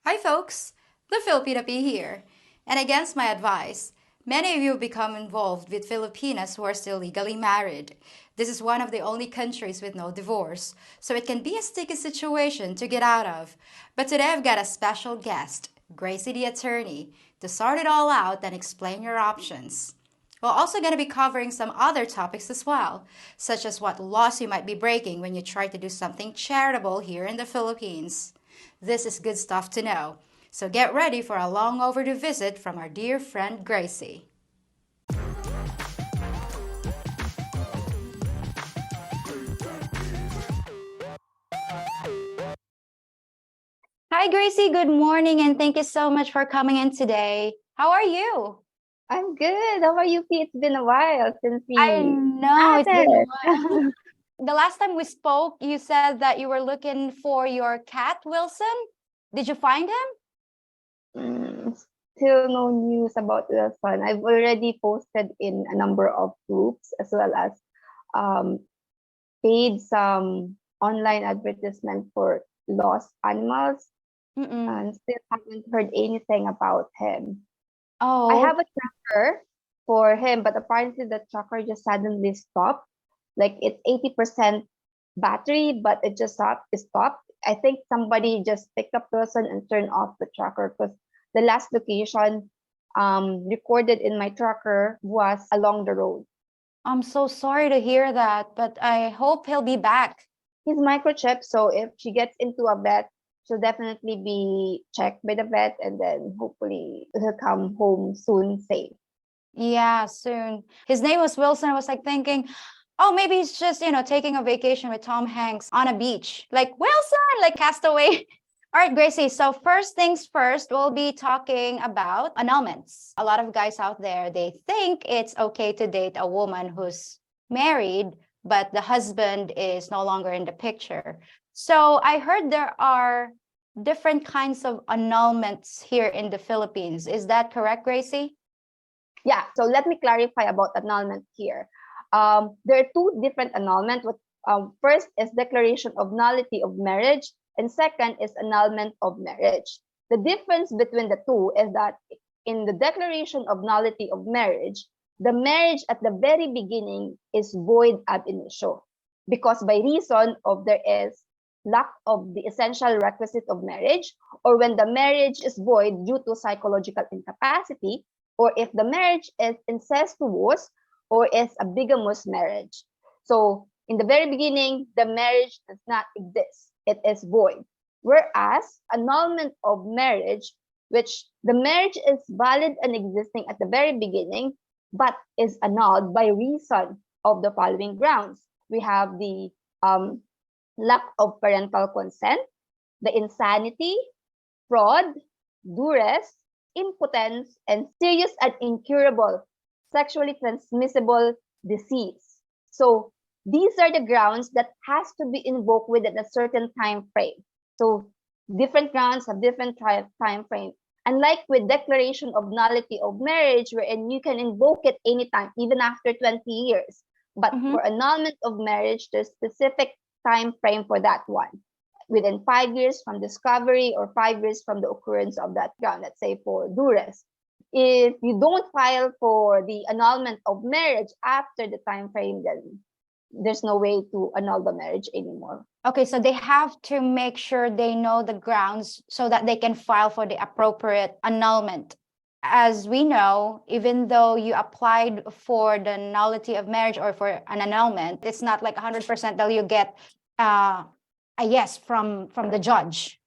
Hi folks, the Filipina P here. And against my advice, many of you become involved with Filipinas who are still legally married. This is one of the only countries with no divorce, so it can be a sticky situation to get out of. But today I've got a special guest, Gracey the attorney, to sort it all out and explain your options. We're also going to be covering some other topics as well, such as what laws you might be breaking when you try to do something charitable here in the Philippines. This is good stuff to know. So get ready for a long overdue visit from our dear friend Gracey. Hi, Gracey. Good morning, and thank you so much for coming in today. How are you? I'm good. How are you, Pete? It's been a while since I we know it's been a chatted. while. The last time we spoke, you said that you were looking for your cat, Wilson. Did you find him? Still no news about Wilson. I've already posted in a number of groups as well as um, paid some online advertisement for lost animals Mm-mm. and still haven't heard anything about him. I Oh, have a tracker for him, but apparently the tracker just suddenly stopped. Like it's 80% battery, but it just stopped. I think somebody just picked up Wilson and turned off the tracker because the last location recorded in my tracker was along the road. I'm so sorry to hear that, but I hope he'll be back. He's microchipped, so if she gets into a vet, she'll definitely be checked by the vet and then hopefully he'll come home soon safe. Yeah, soon. His name was Wilson. I was like thinking, oh, maybe he's just, taking a vacation with Tom Hanks on a beach. Like, Wilson, like Castaway. All right, Gracie. So, first things first, we'll be talking about annulments. A lot of guys out there, they think it's okay to date a woman who's married, but the husband is no longer in the picture. So, I heard there are different kinds of annulments here in the Philippines. Is that correct, Gracie? Yeah, so let me clarify about annulment here. There are two different annulment. First is declaration of nullity of marriage, and second is annulment of marriage. The difference between the two is that in the declaration of nullity of marriage, the marriage at the very beginning is void ab initio, because by reason of there is lack of the essential requisite of marriage, or when the marriage is void due to psychological incapacity, or if the marriage is incestuous or is a bigamous marriage. So in the very beginning, the marriage does not exist. It is void. Whereas annulment of marriage, which the marriage is valid and existing at the very beginning, but is annulled by reason of the following grounds. We have the lack of parental consent, the insanity, fraud, duress, impotence, and serious and incurable sexually transmissible disease. So these are the grounds that has to be invoked within a certain time frame. So different grounds have different time frame. Unlike with declaration of nullity of marriage, wherein you can invoke it anytime, even after 20 years. But Mm-hmm. for annulment of marriage, there's specific time frame for that one within 5 years from discovery or 5 years from the occurrence of that ground, let's say for duress. If you don't file for the annulment of marriage after the time frame, then there's no way to annul the marriage anymore. Okay, so they have to make sure they know the grounds so that they can file for the appropriate annulment. As we know, even though you applied for the nullity of marriage or for an annulment, it's not like 100% that you get a yes from the judge.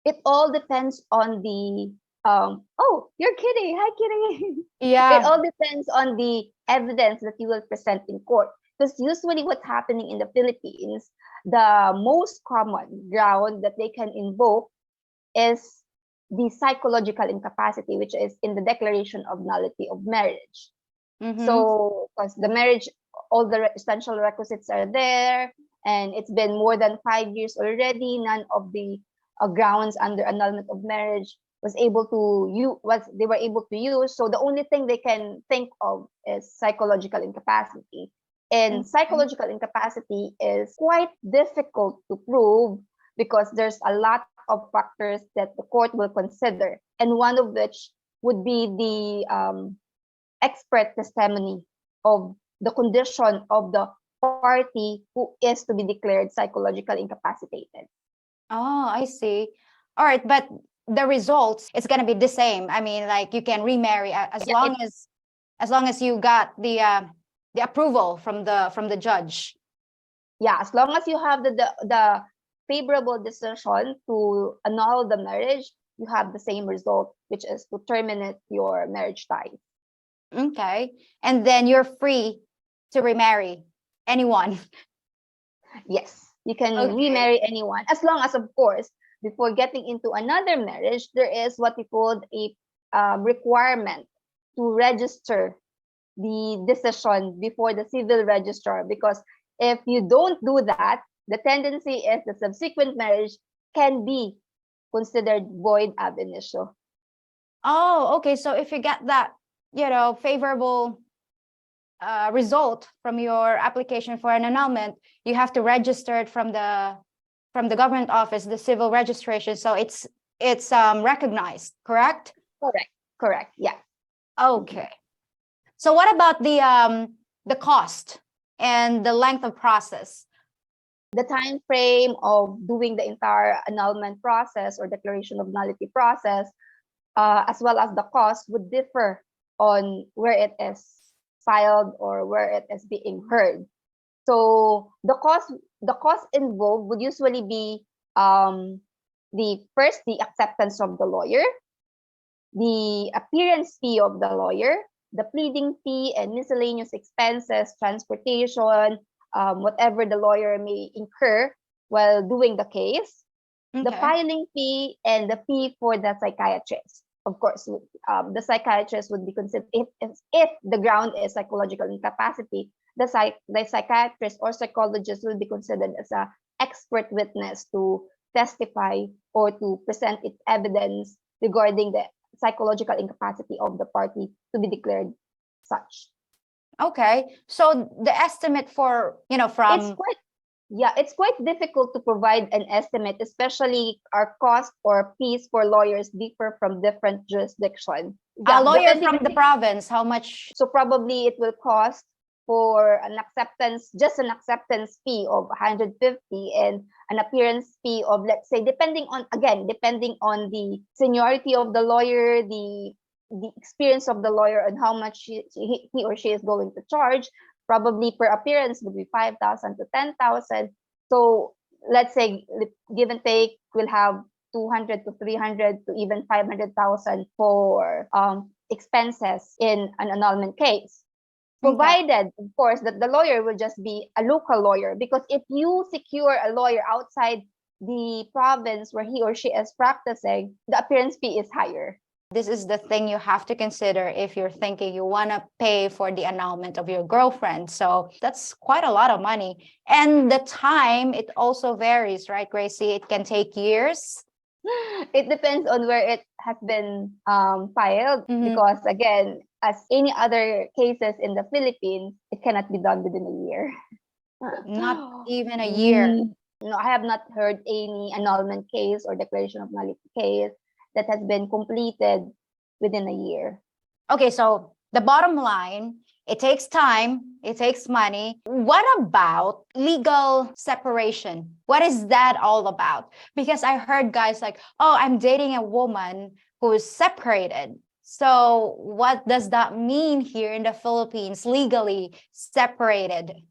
It all depends on the oh, you're kidding. Hi, kidding. It Yeah. all depends on the evidence that you will present in court. Because usually what's happening in the Philippines, the most common ground that they can invoke is the psychological incapacity, which is in the declaration of nullity of marriage. Mm-hmm. So, because the marriage, all the essential requisites are there, and it's been more than 5 years already. None of the grounds under annulment of marriage was able to they were able to use. So the only thing they can think of is psychological incapacity. And Okay. psychological incapacity is quite difficult to prove because there's a lot of factors that the court will consider, and one of which would be the expert testimony of the condition of the party who is to be declared psychologically incapacitated. Oh, I see. All right, but the results, it's going to be the same. I mean, like you can remarry as long as you got the approval from the judge. Yeah, as long as you have the favorable decision to annul the marriage, you have the same result, which is to terminate your marriage ties. Okay. And then you're free to remarry anyone. Yes, you can Okay. remarry anyone, as long as, of course, before getting into another marriage, there is what we call a requirement to register the decision before the civil registrar, because if you don't do that, the tendency is the subsequent marriage can be considered void ab initio. Oh, okay. So if you get that, favorable result from your application for an annulment, you have to register it from the government office, the civil registration. So it's recognized, correct? Correct. Yeah. Okay. So what about the cost and the length of process? The time frame of doing the entire annulment process or declaration of nullity process, as well as the cost, would differ on where it is filed or where it is being heard. So the cost involved would usually be the acceptance of the lawyer, the appearance fee of the lawyer, the pleading fee and miscellaneous expenses, transportation, whatever the lawyer may incur while doing the case, the filing fee, and the fee for the psychiatrist. Of course, the psychiatrist would be considered, if the ground is psychological incapacity, the psychiatrist or psychologist will be considered as an expert witness to testify or to present its evidence regarding the psychological incapacity of the party to be declared such. Okay, so the estimate for from it's quite difficult to provide an estimate, especially our cost or fees for lawyers differ from different jurisdictions. A lawyer from the province, how much? So probably it will cost for an acceptance fee of 150 and an appearance fee of, let's say, depending on the seniority of the lawyer, the experience of the lawyer, and how much he or she is going to charge. Probably per appearance would be 5,000 to 10,000. So let's say, give and take, we'll have 200 to 300 to even 500,000 for expenses in an annulment case. Provided, of course, that the lawyer will just be a local lawyer, because if you secure a lawyer outside the province where he or she is practicing, the appearance fee is higher. This is the thing you have to consider if you're thinking you want to pay for the annulment of your girlfriend. So that's quite a lot of money. And the time, it also varies, right, Gracey? It can take years. It depends on where it has been filed, because again, as any other cases in the Philippines, it cannot be done within a year. Not even a year. No, I have not heard any annulment case or declaration of nullity case that has been completed within a year. Okay, so the bottom line, it takes time, it takes money. What about legal separation? What is that all about? Because I heard guys like, oh, I'm dating a woman who is separated. So what does that mean here in the Philippines, legally separated?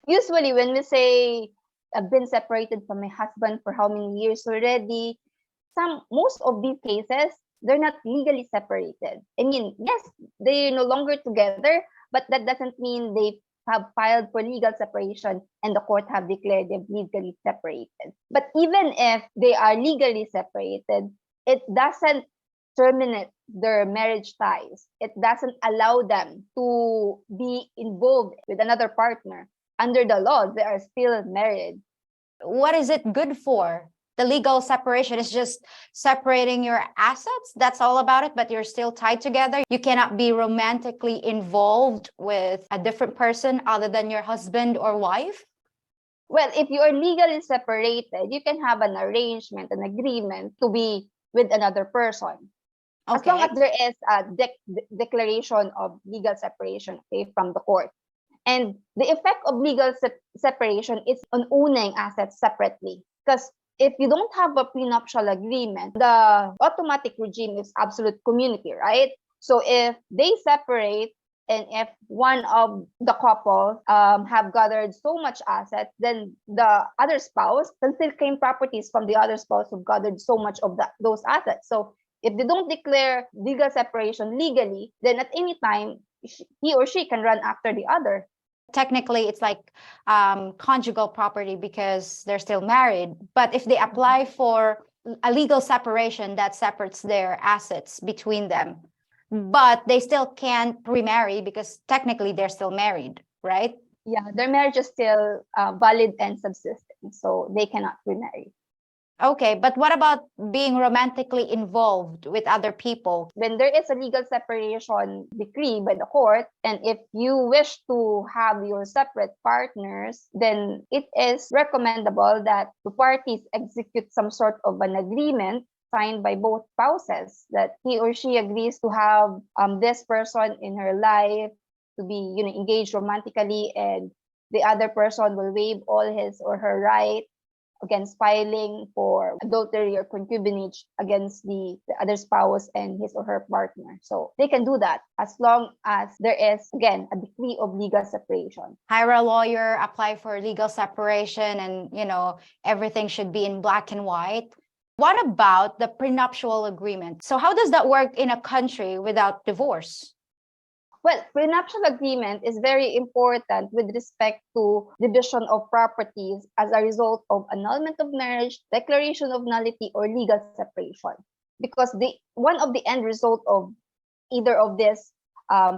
Usually when we say, I've been separated from my husband for how many years already, most of these cases, they're not legally separated. I mean, yes, they're no longer together, but that doesn't mean they have filed for legal separation and the court have declared them legally separated. But even if they are legally separated, it doesn't terminate their marriage ties. It doesn't allow them to be involved with another partner. Under the law, they are still married. What is it good for? The legal separation is just separating your assets. That's all about it, but you're still tied together. You cannot be romantically involved with a different person other than your husband or wife. Well, if you are legally separated, you can have an arrangement, an agreement to be with another person. As long Okay. as there is a declaration of legal separation, okay, from the court. And the effect of legal separation is on owning assets separately. Because if you don't have a prenuptial agreement, the automatic regime is absolute community, right? So if they separate, and if one of the couple have gathered so much assets, then the other spouse can still claim properties from the other spouse who gathered so much of those assets. So if they don't declare legal separation legally, then at any time, he or she can run after the other. Technically, it's like conjugal property because they're still married. But if they apply for a legal separation, that separates their assets between them. But they still can't remarry because technically they're still married, right? Yeah, their marriage is still valid and subsisting, so they cannot remarry. Okay, but what about being romantically involved with other people? When there is a legal separation decree by the court, and if you wish to have your separate partners, then it is recommendable that the parties execute some sort of an agreement signed by both spouses that he or she agrees to have this person in her life, to be engaged romantically, and the other person will waive all his or her right against filing for adultery or concubinage against the other spouse and his or her partner. So they can do that as long as there is, again, a decree of legal separation. Hire a lawyer, apply for legal separation, and everything should be in black and white. What about the prenuptial agreement? So how does that work in a country without divorce? Well, prenuptial agreement is very important with respect to division of properties as a result of annulment of marriage, declaration of nullity, or legal separation. Because one of the end result of either of these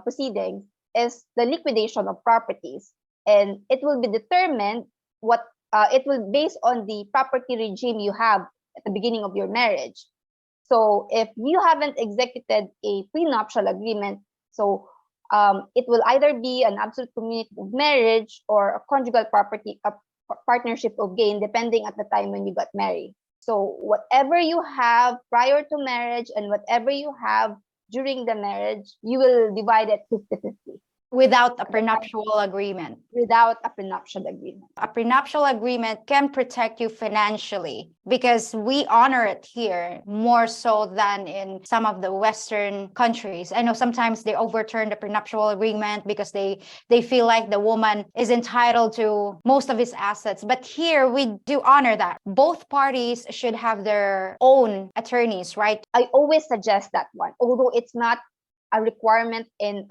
proceedings is the liquidation of properties, and it will be determined it will based on the property regime you have at the beginning of your marriage. So if you haven't executed a prenuptial agreement, so it will either be an absolute community of marriage or a conjugal property, a partnership of gain, depending at the time when you got married. So whatever you have prior to marriage and whatever you have during the marriage, you will divide it 50-50. Without a prenuptial agreement. Without a prenuptial agreement. A prenuptial agreement can protect you financially because we honor it here more so than in some of the Western countries. I know sometimes they overturn the prenuptial agreement because they feel like the woman is entitled to most of his assets. But here we do honor that. Both parties should have their own attorneys, right? I always suggest that one, although it's not a requirement in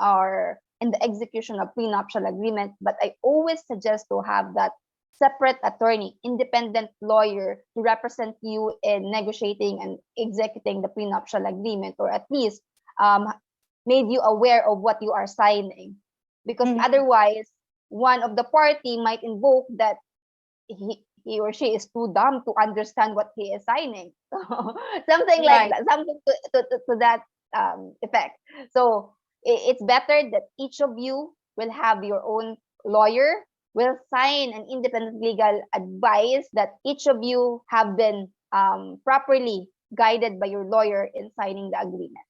the execution of prenuptial agreement, but I always suggest to have that separate attorney, independent lawyer to represent you in negotiating and executing the prenuptial agreement, or at least made you aware of what you are signing. Because otherwise, one of the party might invoke that he or she is too dumb to understand what he is signing. Something like that, something to that effect. So it's better that each of you will have your own lawyer, will sign an independent legal advice that each of you have been properly guided by your lawyer in signing the agreement.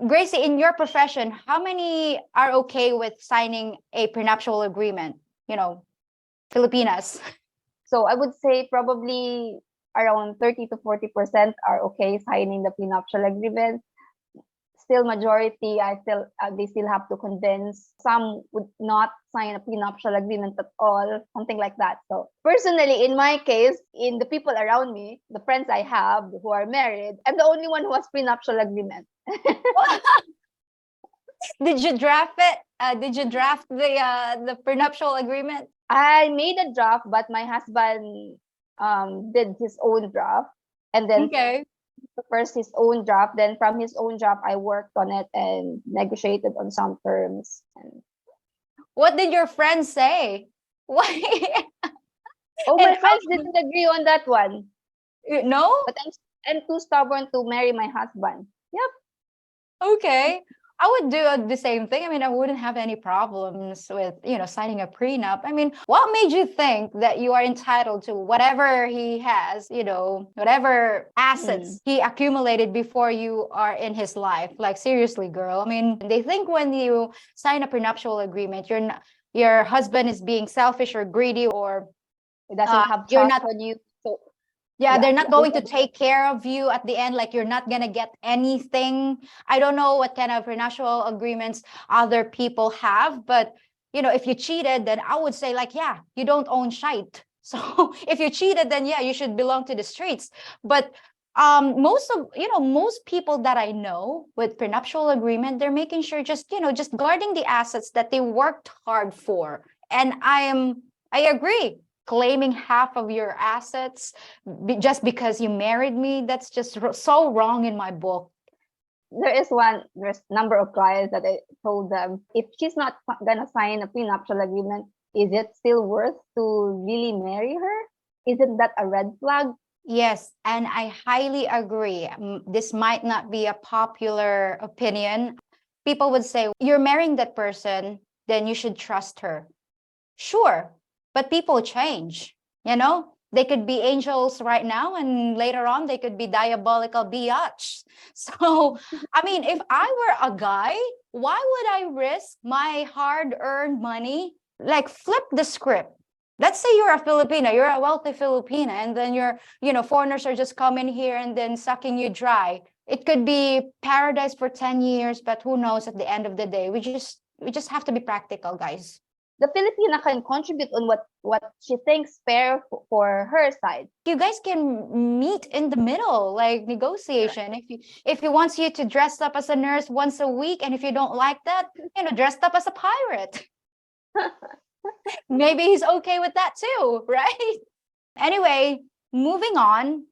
Gracey, in your profession, how many are okay with signing a prenuptial agreement? Filipinas. So I would say probably around 30 to 40% are okay signing the prenuptial agreement. Still majority, they still have to convince. Some would not sign a prenuptial agreement at all, something like that. So personally, in my case, in the people around me, the friends I have who are married, I'm the only one who has prenuptial agreement. Did you draft it? Did you draft the prenuptial agreement? I made a draft, but my husband did his own draft, and then first his own draft. Then from his own draft, I worked on it and negotiated on some terms. What did your friends say? Why? My friends didn't agree on that one. No? But I'm too stubborn to marry my husband. Yep. Okay. I would do the same thing. I mean, I wouldn't have any problems with, signing a prenup. I mean, what made you think that you are entitled to whatever he has, whatever assets he accumulated before you are in his life? Like, seriously, girl. I mean, they think when you sign a prenuptial agreement, your husband is being selfish or greedy, or It doesn't have you're trust not. on you. So Yeah, yeah, they're not going to take care of you at the end. Like, you're not gonna get anything. I don't know what kind of prenuptial agreements other people have, but if you cheated, then I would say, like, yeah, you don't own shite. So if you cheated, then yeah, you should belong to the streets. But most people that I know with prenuptial agreement, they're making sure just guarding the assets that they worked hard for. And I agree, claiming half of your assets just because you married me, that's just so wrong in my book. there's number of clients that I told them, if she's not gonna sign a prenuptial agreement, is it still worth to really marry her? Isn't that a red flag? Yes, and I highly agree. This might not be a popular opinion. People would say, you're marrying that person, then you should trust her. Sure, but people change, They could be angels right now, and later on they could be diabolical biatch. So, I mean, if I were a guy, why would I risk my hard-earned money? Like, flip the script. Let's say you're a Filipina, you're a wealthy Filipina, and then foreigners are just coming here and then sucking you dry. It could be paradise for 10 years, but who knows at the end of the day. We just have to be practical, guys. The Filipina can contribute on what she thinks fair for her side. You guys can meet in the middle, like negotiation. If he wants you to dress up as a nurse once a week, and if you don't like that, dressed up as a pirate. Maybe he's okay with that too, right? Anyway, moving on.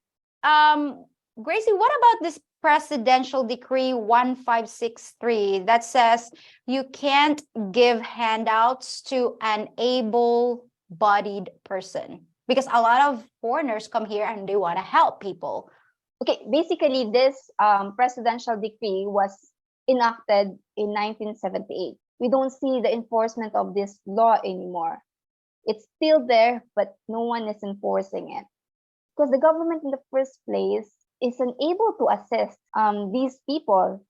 Gracey, what about this presidential decree 1563 that says you can't give handouts to an able-bodied person? Because a lot of foreigners come here and they want to help people. Okay, basically this presidential decree was enacted in 1978. We don't see the enforcement of this law anymore. It's still there, but no one is enforcing it. Because the government in the first place is unable to assist these people.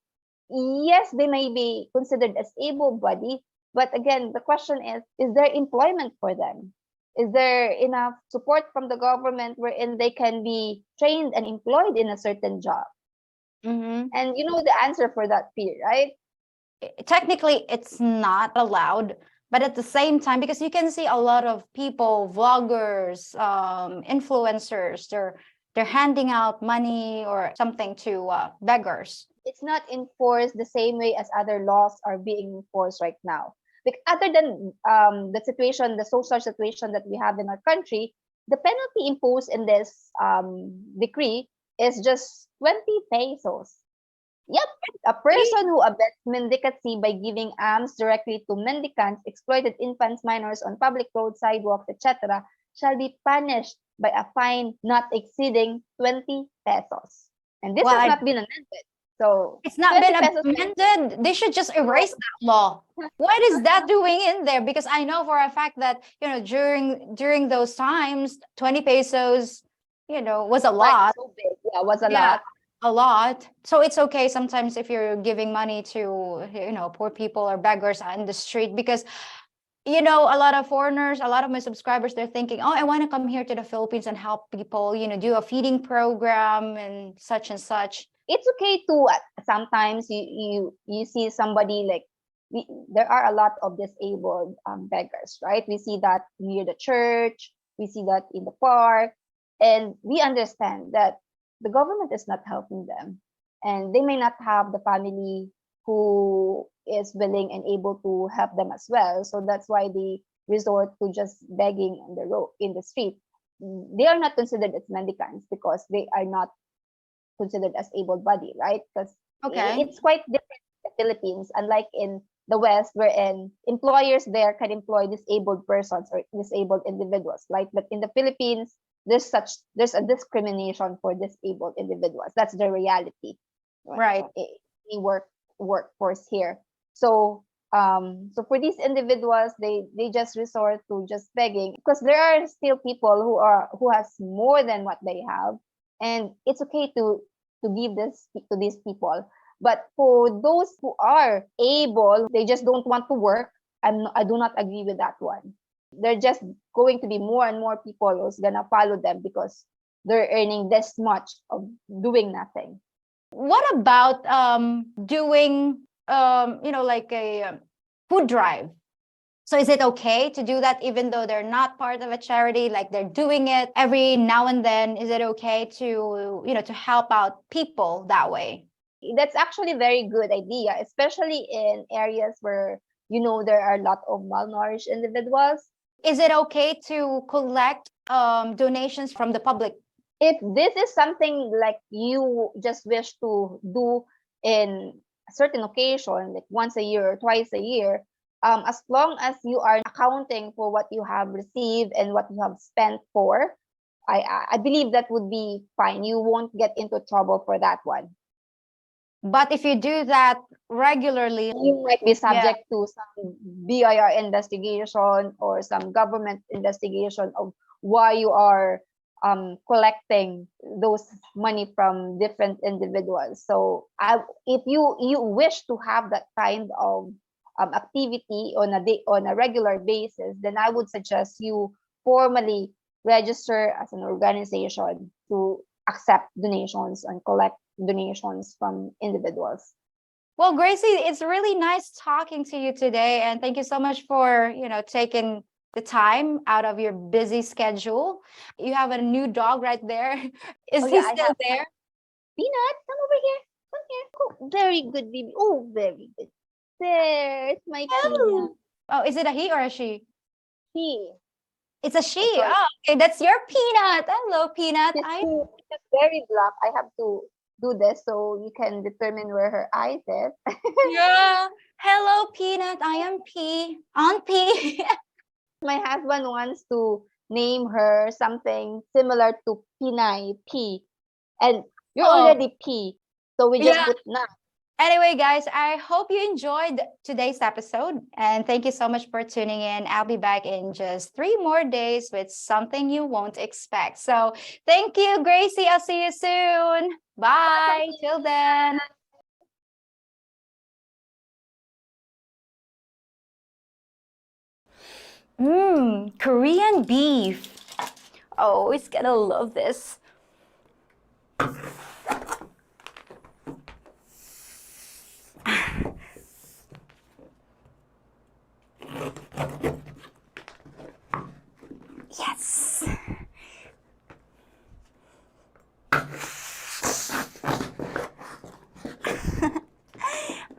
Yes, they may be considered as able-bodied, but again, the question is there employment for them? Is there enough support from the government wherein they can be trained and employed in a certain job? And you know the answer for that, Peter, right? Technically, it's not allowed, but at the same time, because you can see a lot of people, vloggers, influencers, they're handing out money or something to beggars. It's not enforced the same way as other laws are being enforced right now. Like, other than the social situation that we have in our country, the penalty imposed in this decree is just 20 pesos. Yep, a person who abets mendicancy by giving alms directly to mendicants, exploited infants, minors on public roads, sidewalks, etc., shall be punished by a fine not exceeding 20 pesos. And this has not been amended. So it's not been amended. They should just erase that law. What is that doing in there? Because I know for a fact that during those times, 20 pesos, was a lot. So big. Yeah, was a lot. A lot. So it's okay sometimes if you're giving money to poor people or beggars on the street, because a lot of foreigners, a lot of my subscribers, they're thinking, oh, I want to come here to the Philippines and help people, do a feeding program and such. It's okay to sometimes you see somebody like there are a lot of disabled beggars, right? We see that near the church, we see that in the park, and we understand that the government is not helping them, and they may not have the family who is willing and able to help them as well. So that's why they resort to just begging on the road, in the street. They are not considered as mendicants because they are not considered as able-bodied, right? Because it's quite different in the Philippines, unlike in the West, wherein employers there can employ disabled persons or disabled individuals, right? But in the Philippines, there's a discrimination for disabled individuals. That's the reality, right? Any work workforce here. So so for these individuals, they just resort to just begging, because there are still people who has more than what they have, and it's okay to give this to these people. But for those who are able, they just don't want to work. I do not agree with that one. They're just going to be more and more people who's gonna follow them because they're earning this much of doing nothing. What about doing like a food drive? So is it okay to do that even though they're not part of a charity, like they're doing it every now and then? Is it okay to to help out people that way? That's actually a very good idea, especially in areas where there are a lot of malnourished individuals. Is it okay to collect donations from the public? If this is something like you just wish to do in a certain occasion, like once a year or twice a year, as long as you are accounting for what you have received and what you have spent for, I believe that would be fine. You won't get into trouble for that one. But if you do that regularly, you might be subject to some BIR investigation or some government investigation of why you are collecting those money from different individuals. So if you wish to have that kind of activity on a regular basis, then I would suggest you formally register as an organization to accept donations and collect donations from individuals. Well, Gracey, it's really nice talking to you today, and thank you so much for taking the time out of your busy schedule. You have a new dog right there. Is he still there? Peanut, come over here. Come here. Oh, very good, baby. Oh, very good. There, it's my Peanut. Oh, is it a he or a she? She. It's a she. Oh, okay, that's your Peanut. Hello, Peanut. She's very black. I have to do this so you can determine where her eyes is. Yeah. Hello, Peanut. I am P. Aunt P. My husband wants to name her something similar to Pinay, P. And you're already P. So we just put na. Anyway, guys, I hope you enjoyed today's episode. And thank you so much for tuning in. I'll be back in just 3 more days with something you won't expect. So thank you, Gracey. I'll see you soon. Bye. Till then. Korean beef. Oh, he's gonna love this. Yes.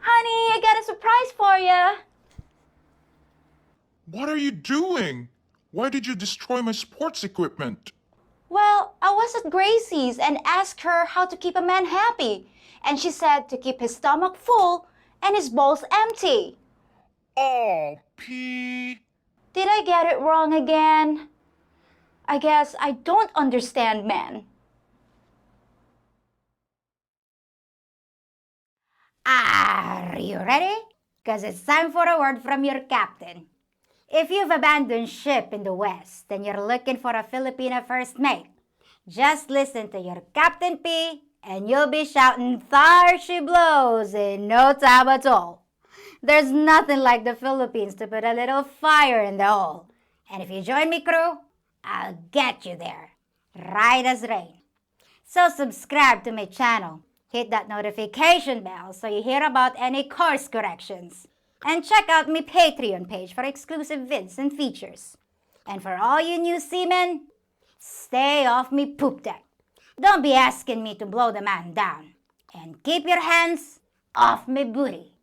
Honey, I got a surprise for you. What are you doing? Why did you destroy my sports equipment? Well, I was at Gracey's and asked her how to keep a man happy. And she said to keep his stomach full and his balls empty. Oh, P. Did I get it wrong again? I guess I don't understand men. Are you ready? Because it's time for a word from your captain. If you've abandoned ship in the West and you're looking for a Filipina first mate, just listen to your Captain P and you'll be shouting "Thar she blows" in no time at all. There's nothing like the Philippines to put a little fire in the hole. And if you join me, crew, I'll get you there, right as rain. So subscribe to my channel. Hit that notification bell so you hear about any course corrections. And check out my Patreon page for exclusive vids and features. And for all you new seamen, stay off me poop deck. Don't be asking me to blow the man down. And keep your hands off me booty.